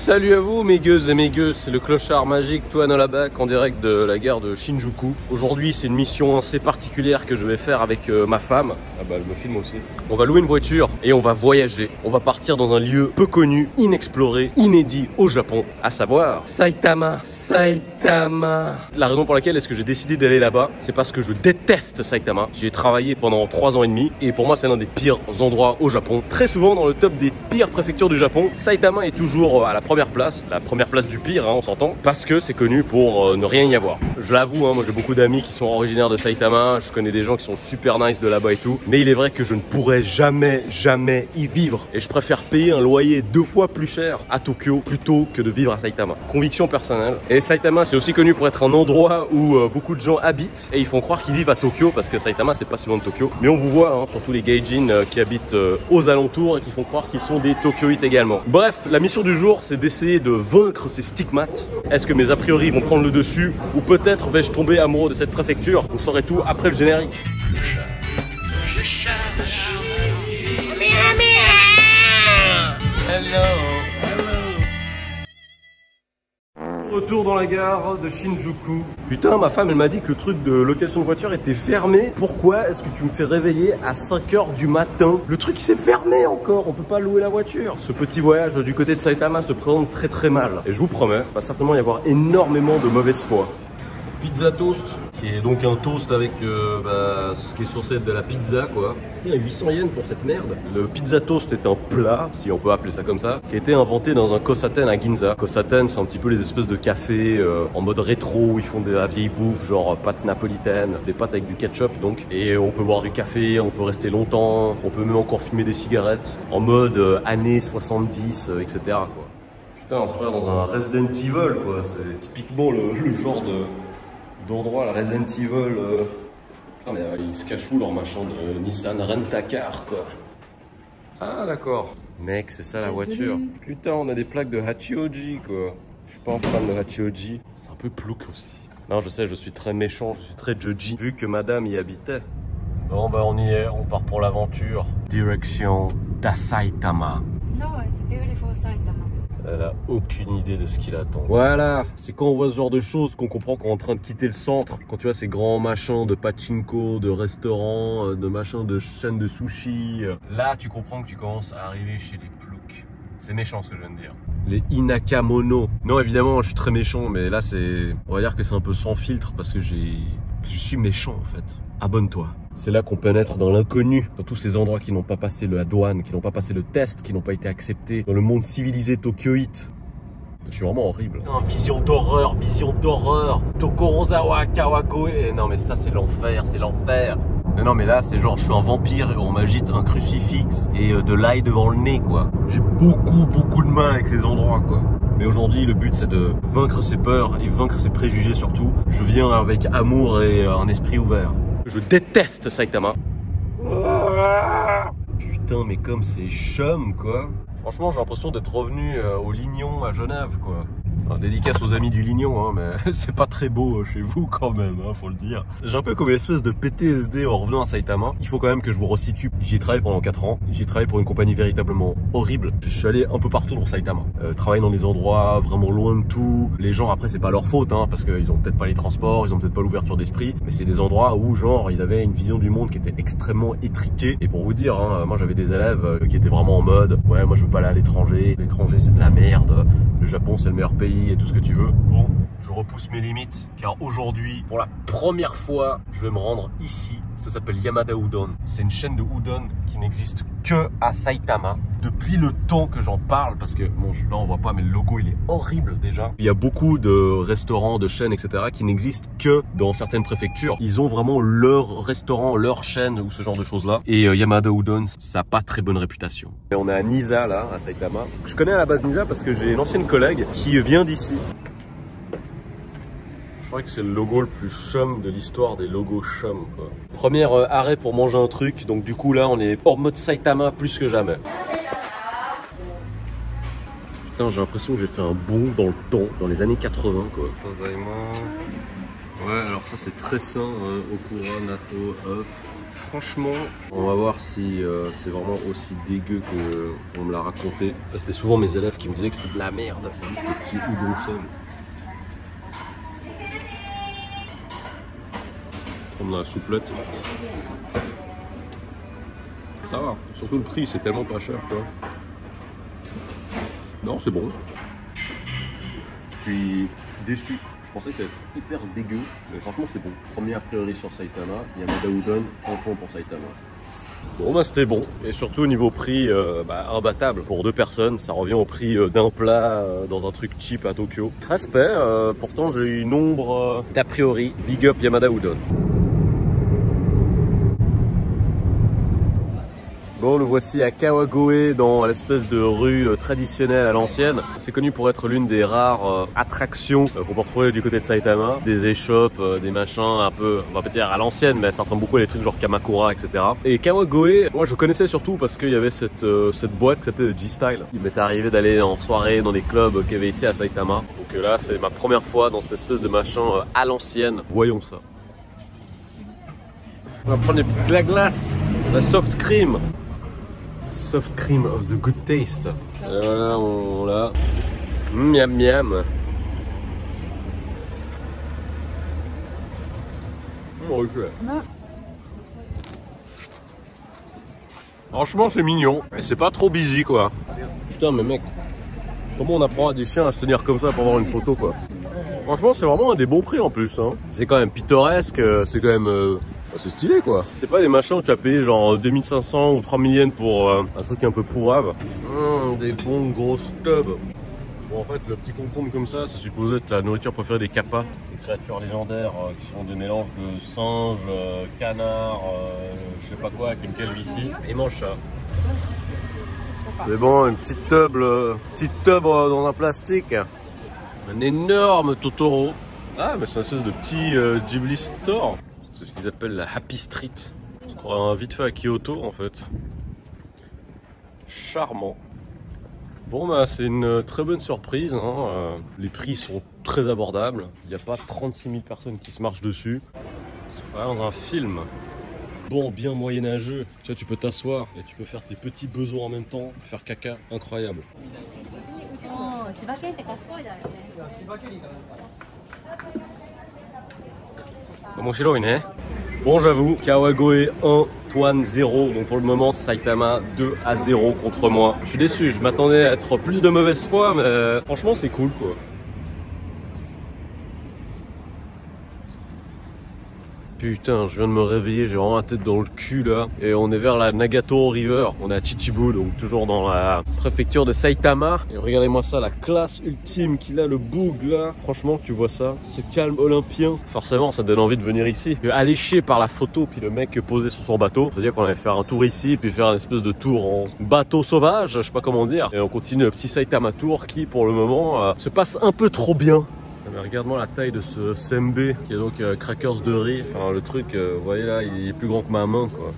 Salut à vous mes gueuses et mes gueux, c'est le clochard magique Toan Olabak en direct de la gare de Shinjuku. Aujourd'hui c'est une mission assez particulière que je vais faire avec ma femme. Ah bah elle me filme aussi. On va louer une voiture et on va voyager. On va partir dans un lieu peu connu, inexploré, inédit au Japon, à savoir Saitama. Saitama. La raison pour laquelle est-ce que j'ai décidé d'aller là-bas, c'est parce que je déteste Saitama. J'y ai travaillé pendant 3 ans et demi et pour moi c'est l'un des pires endroits au Japon. Très souvent dans le top des pires préfectures du Japon, Saitama est toujours à la première place du pire, hein, on s'entend, parce que c'est connu pour ne rien y avoir. Je l'avoue, hein, moi j'ai beaucoup d'amis qui sont originaires de Saitama, je connais des gens qui sont super nice de là-bas et tout, mais il est vrai que je ne pourrais jamais y vivre et je préfère payer un loyer 2 fois plus cher à Tokyo plutôt que de vivre à Saitama. Conviction personnelle. Et Saitama c'est aussi connu pour être un endroit où beaucoup de gens habitent et ils font croire qu'ils vivent à Tokyo parce que Saitama c'est pas si loin de Tokyo. Mais on vous voit, hein, surtout les gaijin qui habitent aux alentours et qui font croire qu'ils sont des Tokyoïtes également. Bref, la mission du jour c'est d'essayer de vaincre ces stigmates. Est-ce que mes a priori vont prendre le dessus ou peut-être vais-je tomber amoureux de cette préfecture? Vous saurez tout après le générique. Hello. Retour dans la gare de Shinjuku. Putain, ma femme elle m'a dit que le truc de location de voiture était fermé. Pourquoi est-ce que tu me fais réveiller à 5 h du matin? Le truc il s'est fermé encore, on peut pas louer la voiture. Ce petit voyage du côté de Saitama se présente très mal. Et je vous promets, il va certainement y avoir énormément de mauvaise foi. Pizza toast, qui est donc un toast avec ce qui est censé être de la pizza quoi. Il y a 800 yens pour cette merde. Le pizza toast est un plat, si on peut appeler ça comme ça, qui a été inventé dans un Kosaten à Ginza. Kosaten c'est un petit peu les espèces de cafés en mode rétro où ils font de la vieille bouffe, genre pâtes napolitaines, des pâtes avec du ketchup donc. Et on peut boire du café, on peut rester longtemps, on peut même encore fumer des cigarettes en mode années 70, etc. quoi. Putain, on se croirait dans un Resident Evil quoi, c'est typiquement le genre d'endroit, la Resident Evil. Putain, mais ils se cachent où leur machin de Nissan Rent-A-Car quoi. Ah d'accord. Mec, c'est ça la voiture. Putain, on a des plaques de Hachioji quoi. Je suis pas un fan de Hachioji. C'est un peu plouc aussi. Non, je sais, je suis très méchant, je suis très judgy. Vu que madame y habitait. Bon bah on y est, on part pour l'aventure. Direction Saitama. No, it's beautiful Saitama. Elle a aucune idée de ce qui l'attend. Voilà, c'est quand on voit ce genre de choses qu'on comprend qu'on est en train de quitter le centre. Quand tu vois ces grands machins de pachinko, de restaurants, de machins de chaînes de sushi. Là, tu comprends que tu commences à arriver chez les ploucs. C'est méchant ce que je viens de dire. Les Inakamono. Non, évidemment, je suis très méchant, mais là, on va dire que c'est un peu sans filtre parce que je suis méchant en fait. Abonne-toi. C'est là qu'on pénètre dans l'inconnu, dans tous ces endroits qui n'ont pas passé la douane, qui n'ont pas passé le test, qui n'ont pas été acceptés dans le monde civilisé tokyoïte. Je suis vraiment horrible. Vision d'horreur. Tokorozawa Kawagoe. Non mais ça c'est l'enfer, c'est l'enfer. Non mais là c'est genre je suis un vampire et on m'agite un crucifix et de l'ail devant le nez quoi. J'ai beaucoup de mal avec ces endroits quoi. Mais aujourd'hui le but c'est de vaincre ses peurs et vaincre ses préjugés surtout. Je viens avec amour et un esprit ouvert. Je déteste Saitama. Putain mais comme c'est chum quoi. Franchement j'ai l'impression d'être revenu au Lignon à Genève quoi. Enfin, dédicace aux amis du Lignon hein, mais c'est pas très beau chez vous quand même hein, faut le dire. J'ai un peu comme une espèce de PTSD en revenant à Saitama. Il faut quand même que je vous resitue. J'y ai travaillé pendant 4 ans. J'y ai travaillé pour une compagnie véritablement horrible. Je suis allé un peu partout dans Saitama. Travailler dans des endroits vraiment loin de tout. Les gens après c'est pas leur faute hein, parce qu'ils ont peut-être pas les transports, ils ont peut-être pas l'ouverture d'esprit. Mais c'est des endroits où genre ils avaient une vision du monde qui était extrêmement étriquée. Et pour vous dire, hein, moi j'avais des élèves qui étaient vraiment en mode ouais moi je veux pas aller à l'étranger. L'étranger c'est de la merde. Le Japon c'est le meilleur pays et tout ce que tu veux. Bon, je repousse mes limites car aujourd'hui, pour la première fois, je vais me rendre ici. Ça s'appelle Yamada Udon. C'est une chaîne de udon qui n'existe que à Saitama. Depuis le temps que j'en parle, parce que bon, là on voit pas, mais le logo il est horrible déjà. Il y a beaucoup de restaurants, de chaînes, etc. qui n'existent que dans certaines préfectures. Ils ont vraiment leur restaurant, leur chaîne ou ce genre de choses là. Et Yamada Udon, ça n'a pas très bonne réputation. Et on est à Nisa là, à Saitama. Je connais à la base Nisa parce que j'ai une ancienne collègue qui vient d'ici. Je crois que c'est le logo le plus chum de l'histoire des logos chum quoi. Premier arrêt pour manger un truc, donc du coup là on est hors mode Saitama plus que jamais. Putain j'ai l'impression que j'ai fait un bond dans le temps, dans les années 80 quoi. Ouais alors ça c'est très sain, okura, natto, œuf, franchement, on va voir si c'est vraiment aussi dégueu qu'on me l'a raconté. C'était souvent mes élèves qui me disaient que c'était de la merde. Juste le petit udon seul. Prendre la souplette. Ça va, surtout le prix, c'est tellement pas cher, quoi. Non, c'est bon. Je suis déçu. Je pensais que ça allait être hyper dégueu, mais franchement c'est bon. Premier a priori sur Saitama, Yamada Udon, 1 point pour Saitama. Bon bah c'était bon, et surtout au niveau prix, imbattable. Pour 2 personnes, ça revient au prix d'un plat dans un truc cheap à Tokyo. Respect, pourtant j'ai eu nombre d'a priori. Big up Yamada Udon. Bon, le voici à Kawagoe, dans l'espèce de rue traditionnelle à l'ancienne. C'est connu pour être l'une des rares attractions qu'on peut retrouver du côté de Saitama. Des échoppes, des machins un peu, on va pas dire à l'ancienne, mais ça ressemble beaucoup à des trucs genre Kamakura, etc. Et Kawagoe, moi je connaissais surtout parce qu'il y avait cette boîte qui s'appelait G-Style. Il m'était arrivé d'aller en soirée dans des clubs qu'il y avait ici à Saitama. Donc là, c'est ma première fois dans cette espèce de machin à l'ancienne. Voyons ça. On va prendre des petites glaces, la soft cream. Soft cream of the good taste. Et voilà, on l'a. Miam miam. Franchement, c'est mignon. Et c'est pas trop busy, quoi. Putain, mais mec, comment on apprend à des chiens à se tenir comme ça pour avoir une photo, quoi. Franchement, c'est vraiment un des bons prix en plus. Hein. C'est quand même pittoresque, c'est quand même. C'est stylé quoi. C'est pas des machins que tu as payé genre 2500 ou 3000 yens pour un truc un peu pourrave. Des bons gros stubs. Bon en fait le petit concombre comme ça, c'est supposé être la nourriture préférée des kappas. Ces créatures légendaires qui sont des mélanges de singes, canards, je sais pas quoi, avec une calvitie. Ils mangent ça. C'est bon, une petite tub dans un plastique. Un énorme Totoro. Ah mais c'est un espèce de petit Ghibli store. C'est ce qu'ils appellent la Happy Street. Je crois vite fait à Kyoto en fait. Charmant. Bon bah c'est une très bonne surprise. Hein. Les prix sont très abordables. Il n'y a pas 36 000 personnes qui se marchent dessus. C'est vraiment dans un film. Bon, bien moyenâgeux. Tu vois, tu peux t'asseoir et tu peux faire tes petits besoins en même temps. Faire caca, incroyable. Bon j'avoue, Kawagoe 1, Toan 0, donc pour le moment Saitama 2-0 contre moi. Je suis déçu, je m'attendais à être plus de mauvaise foi, mais franchement c'est cool quoi. Putain, je viens de me réveiller, j'ai vraiment la tête dans le cul là. Et on est vers la Nagato River, on est à Chichibu, donc toujours dans la préfecture de Saitama. Et regardez-moi ça, la classe ultime qu'il a, le boug là. Franchement, tu vois ça, ce calme olympien. Forcément, ça donne envie de venir ici. Alléché par la photo, puis le mec posé sur son bateau. C'est-à-dire qu'on allait faire un tour ici, puis faire une espèce de tour en bateau sauvage, je sais pas comment dire. Et on continue le petit Saitama Tour qui, pour le moment, se passe un peu trop bien. Mais regarde-moi la taille de ce sembe qui est donc crackers de riz. Enfin, le truc, vous voyez là, il est plus grand que ma main quoi.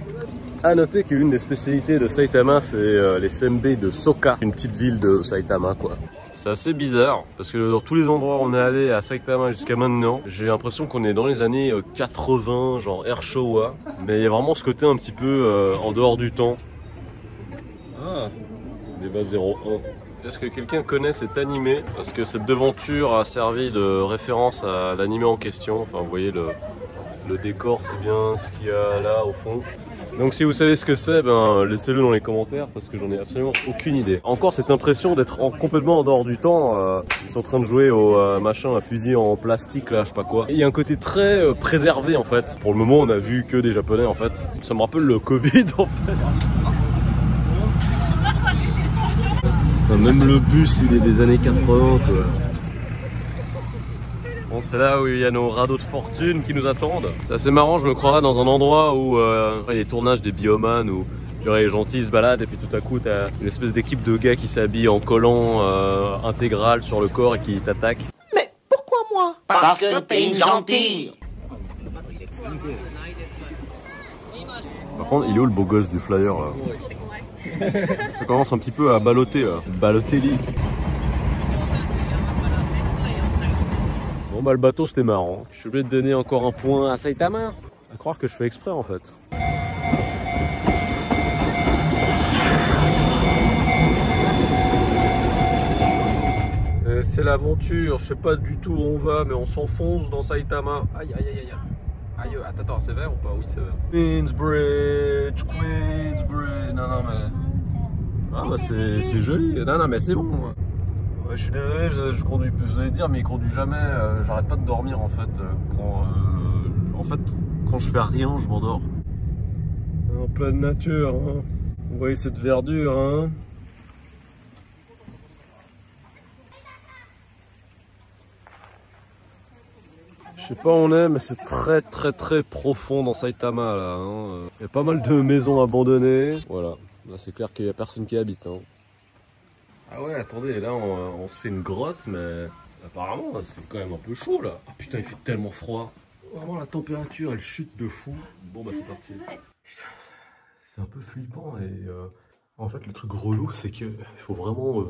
A noter qu'une des spécialités de Saitama, c'est les sembe de Soka, une petite ville de Saitama quoi. C'est assez bizarre parce que dans tous les endroits où on est allé à Saitama jusqu'à maintenant, j'ai l'impression qu'on est dans les années 80, genre Air Showa. Mais il y a vraiment ce côté un petit peu en dehors du temps. Ah, débat 01. Est-ce que quelqu'un connaît cet animé? Parce que cette devanture a servi de référence à l'animé en question. Enfin, vous voyez le décor, c'est bien ce qu'il y a là au fond. Donc si vous savez ce que c'est, ben, laissez-le dans les commentaires parce que j'en ai absolument aucune idée. Encore cette impression d'être complètement en dehors du temps. Ils sont en train de jouer au machin à fusil en plastique là, je sais pas quoi. Et il y a un côté très préservé en fait. Pour le moment, on a vu que des Japonais en fait. Ça me rappelle le Covid en fait. Même le bus il est des années 80 quoi. Bon c'est là où il y a nos radeaux de fortune qui nous attendent. C'est assez marrant, je me croirais dans un endroit où il y a des tournages des Bioman où les gentils se baladent et puis tout à coup t'as une espèce d'équipe de gars qui s'habillent en collant intégral sur le corps et qui t'attaquent. Mais pourquoi moi? Parce que t'es une gentille. Par contre il est où le beau gosse du flyer là? Ça commence un petit peu à balloter là. Balotelli. Bon bah le bateau c'était marrant. Je suis obligé de donner encore un point à Saitama. À croire que je fais exprès en fait. c'est l'aventure, je sais pas du tout où on va, mais on s'enfonce dans Saitama. Aïe, aïe, aïe, aïe. Aïe, attends, c'est vert ou pas? Oui, c'est vert. Queensbridge. Non, non, mais... Ah, bah c'est joli. Non, mais c'est bon. Ouais, je suis désolé, je conduis, vous allez dire, mais il conduit jamais. J'arrête pas de dormir, en fait. Quand je fais rien, je m'endors. En pleine nature, hein. Vous voyez cette verdure, hein. Je sais pas où on est, mais c'est très profond dans Saitama là. Hein. Il y a pas mal de maisons abandonnées. Voilà, là c'est clair qu'il y a personne qui habite. Hein. Ah ouais, attendez, là on se fait une grotte, mais apparemment c'est quand même un peu chaud là. Ah putain, il fait tellement froid. Vraiment la température elle chute de fou. Bon bah c'est parti. C'est un peu flippant et en fait le truc relou c'est que il faut vraiment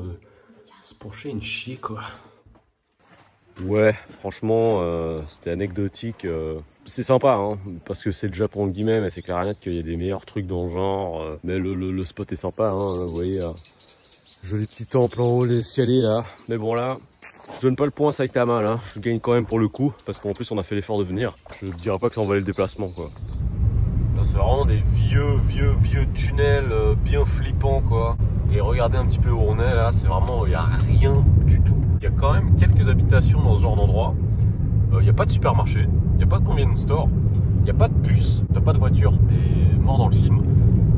se pencher une chier quoi. Ouais, franchement, c'était anecdotique. C'est sympa, hein, parce que c'est le Japon de guillemets, mais c'est clair et net qu'il y a des meilleurs trucs dans le genre. Mais le spot est sympa, hein, vous voyez, joli petit temple en haut, l'escalier là. Mais bon là, je donne pas le point à Saitama là. Je gagne quand même pour le coup, parce qu'en plus on a fait l'effort de venir. Je dirais pas que ça en valait le déplacement quoi. Ça c'est vraiment des vieux tunnels bien flippants quoi. Et regardez un petit peu où on est là, c'est vraiment, il n'y a rien du tout. Il y a quand même quelques habitations dans ce genre d'endroit. Il n'y a pas de supermarché, il n'y a pas de convenience store, il n'y a pas de bus, t'as pas de voiture, t'es mort dans le film.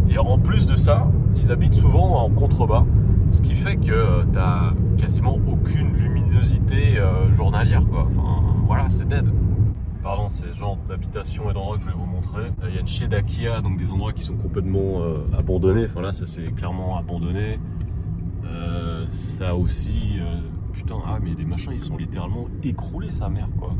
Et en plus de ça, ils habitent souvent en contrebas, ce qui fait que t'as quasiment aucune luminosité journalière quoi. Enfin voilà, c'est dead. Pardon, c'est ce genre d'habitation et d'endroits que je vais vous montrer. Il y a une Shedakia, donc des endroits qui sont complètement abandonnés. Enfin là, ça c'est clairement abandonné. Ça aussi, putain, ah mais des machins, ils sont littéralement écroulés, sa mère quoi.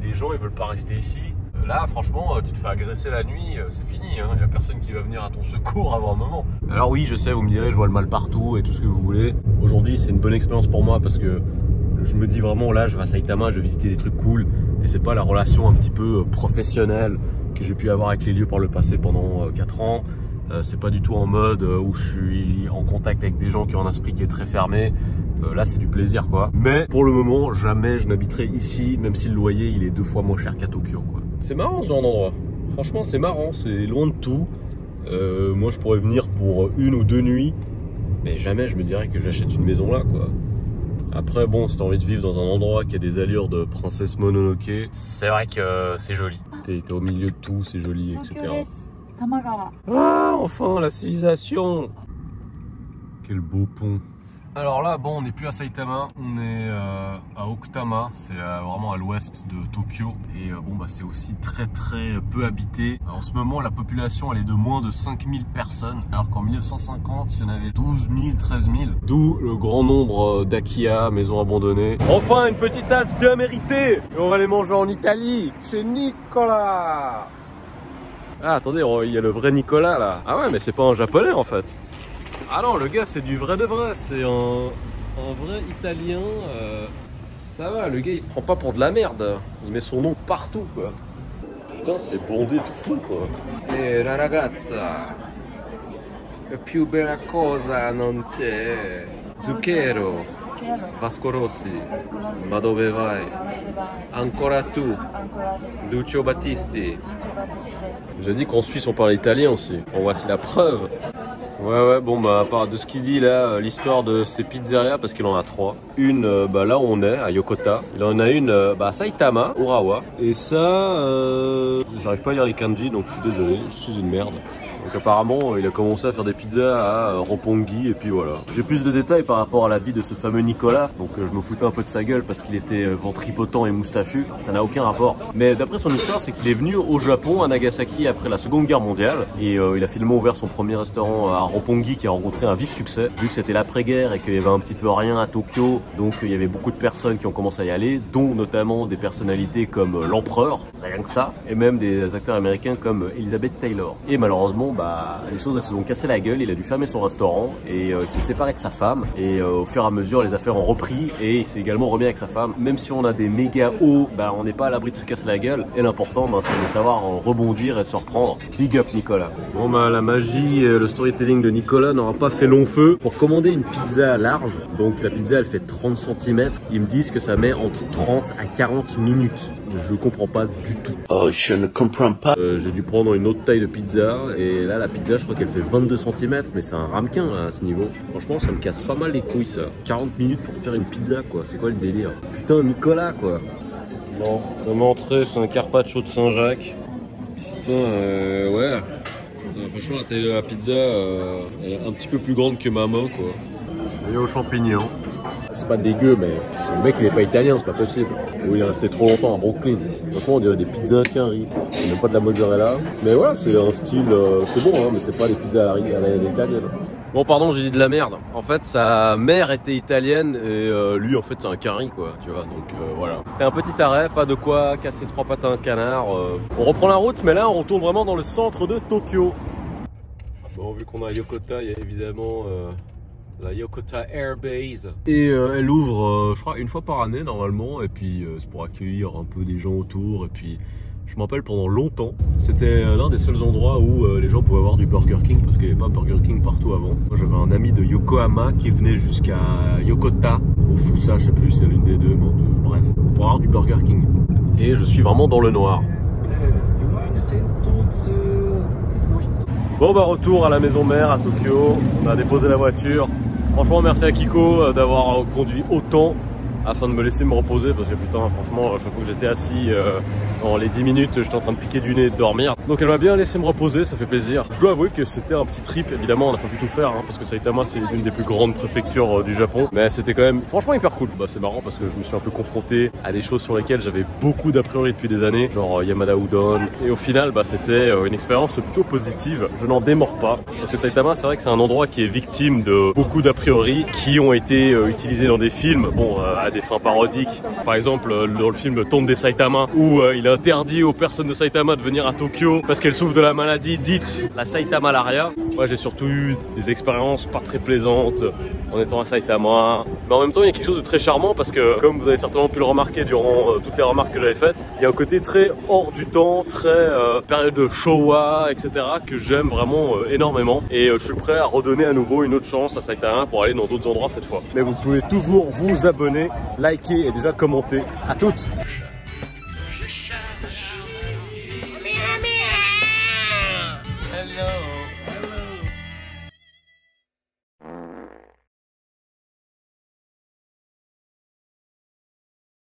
Les gens, ils veulent pas rester ici. Là, franchement, tu te fais agresser la nuit, c'est fini. Hein. Il n'y a personne qui va venir à ton secours avant un moment. Alors oui, je sais, vous me direz, je vois le mal partout et tout ce que vous voulez. Aujourd'hui, c'est une bonne expérience pour moi parce que je me dis vraiment, là, je vais à Saitama, je vais visiter des trucs cool. Et c'est pas la relation un petit peu professionnelle que j'ai pu avoir avec les lieux par le passé pendant 4 ans. C'est pas du tout en mode où je suis en contact avec des gens qui ont un esprit qui est très fermé. Là c'est du plaisir quoi. Mais pour le moment jamais je n'habiterai ici, même si le loyer il est 2 fois moins cher qu'à Tokyo quoi. C'est marrant ce genre d'endroit. Franchement c'est marrant, c'est loin de tout. Moi je pourrais venir pour 1 ou 2 nuits. Mais jamais je me dirais que j'achète une maison là quoi. Après bon, si t'as envie de vivre dans un endroit qui a des allures de princesse Mononoke, c'est vrai que c'est joli. T'es au milieu de tout, c'est joli, etc. Ah, enfin la civilisation. Quel beau pont. Alors là, bon, on n'est plus à Saitama, on est à Okutama, c'est vraiment à l'ouest de Tokyo. Et bon, bah c'est aussi très peu habité. En ce moment, la population, elle est de moins de 5000 personnes, alors qu'en 1950, il y en avait 12 000, 13 000. D'où le grand nombre d'Akiya, maisons abandonnées. Enfin, une petite halte bien méritée. Et on va les manger en Italie, chez Nicolas. Ah, attendez, il y a le vrai Nicolas là. Ah ouais, mais c'est pas un japonais en fait. Ah non, le gars c'est du vrai de vrai, c'est un vrai italien. Ça va, le gars il se prend pas pour de la merde. Il met son nom partout quoi. Putain, c'est bondé de fou quoi. Eh la ragazza, la più bella cosa non c'è. Zucchero, Vasco Rossi, ma dove vai? Ancora tu, Lucio Battisti. J'ai dit qu'en Suisse on parle italien aussi. Bon, voici la preuve. Ouais, bon, bah, à part de ce qu'il dit là, l'histoire de ces pizzerias, parce qu'il en a 3. Une, bah, là où on est, à Yokota. Il en a une, bah, à Saitama, Urawa. Et ça, j'arrive pas à lire les kanji, donc je suis désolé, je suis une merde. Donc apparemment, il a commencé à faire des pizzas à Roppongi, et puis voilà. J'ai plus de détails par rapport à la vie de ce fameux Nicolas, donc je me foutais un peu de sa gueule parce qu'il était ventripotent et moustachu. Ça n'a aucun rapport. Mais d'après son histoire, c'est qu'il est venu au Japon, à Nagasaki, après la Seconde Guerre mondiale. Et il a finalement ouvert son premier restaurant à Roppongi qui a rencontré un vif succès. Vu que c'était l'après-guerre et qu'il y avait un petit peu rien à Tokyo, donc il y avait beaucoup de personnes qui ont commencé à y aller, dont notamment des personnalités comme l'empereur, rien que ça, et même des acteurs américains comme Elizabeth Taylor. Et malheureusement, malheureusement, bah, les choses elles se sont cassées la gueule. Il a dû fermer son restaurant et il s'est séparé de sa femme. Et au fur et à mesure, les affaires ont repris et il s'est également remis avec sa femme. Même si on a des méga hauts, bah, on n'est pas à l'abri de se casser la gueule. Et l'important, bah, c'est de savoir rebondir et se reprendre. Big up Nicolas. Bon bah la magie, le storytelling de Nicolas n'aura pas fait long feu. Pour commander une pizza large, donc la pizza elle fait 30 cm, ils me disent que ça met entre 30 à 40 minutes. Je comprends pas du tout. Oh, je ne comprends pas. J'ai dû prendre une autre taille de pizza et là la pizza je crois qu'elle fait 22 cm, mais c'est un ramequin là, à ce niveau. Franchement ça me casse pas mal les couilles ça. 40 minutes pour faire une pizza quoi, c'est quoi le délire? Putain Nicolas quoi. Bon, comme entrée c'est un carpaccio de Saint-Jacques. Putain ouais. Franchement la taille de la pizza elle est un petit peu plus grande que ma main quoi. Et aux champignons. C'est pas dégueu mais le mec il est pas italien, c'est pas possible. Ou il est resté trop longtemps à Brooklyn. Franchement on dirait des pizzas qu'un riz. Même pas de la mozzarella. Mais voilà c'est un style, c'est bon hein, mais c'est pas les pizzas à l'italienne. Bon pardon j'ai dit de la merde. En fait sa mère était italienne et lui en fait c'est un curry quoi tu vois donc voilà. C'était un petit arrêt, pas de quoi casser 3 pattes à un canard. On reprend la route mais là on retourne vraiment dans le centre de Tokyo. Bon vu qu'on a Yokota il y a évidemment la Yokota Airbase. Et elle ouvre je crois une fois par année normalement et puis c'est pour accueillir un peu des gens autour et puis je me rappelle pendant longtemps, c'était l'un des seuls endroits où les gens pouvaient avoir du Burger King parce qu'il n'y avait pas Burger King partout avant. Moi j'avais un ami de Yokohama qui venait jusqu'à Yokota, au Fusa, je sais plus, c'est l'une des deux, bon, bref, pour avoir du Burger King. Et je suis vraiment dans le noir. Bon bah retour à la maison mère à Tokyo, on a déposé la voiture. Franchement merci à Kiko d'avoir conduit autant afin de me laisser me reposer parce que putain franchement chaque fois que j'étais assis dans les 10 minutes j'étais en train de piquer du nez et de dormir. Donc elle m'a bien laissé me reposer, ça fait plaisir. Je dois avouer que c'était un petit trip, évidemment on a pas pu tout faire hein, parce que Saitama c'est l'une des plus grandes préfectures du Japon. Mais c'était quand même franchement hyper cool. Bah c'est marrant parce que je me suis un peu confronté à des choses sur lesquelles j'avais beaucoup d'a priori depuis des années, genre Yamada Udon. Et au final bah c'était une expérience plutôt positive. Je n'en démords pas. Parce que Saitama c'est vrai que c'est un endroit qui est victime de beaucoup d'a priori qui ont été utilisés dans des films, bon à des fins parodiques. Par exemple dans le film Tombe des Saitama où il est interdit aux personnes de Saitama de venir à Tokyo parce qu'elles souffrent de la maladie dite la Saitama malaria. Moi j'ai surtout eu des expériences pas très plaisantes en étant à Saitama. Mais en même temps il y a quelque chose de très charmant parce que comme vous avez certainement pu le remarquer durant toutes les remarques que j'avais faites, il y a un côté très hors du temps, très période de Showa, etc. que j'aime vraiment énormément. Et je suis prêt à redonner à nouveau une autre chance à Saitama pour aller dans d'autres endroits cette fois. Mais vous pouvez toujours vous abonner, liker et déjà commenter. À toutes!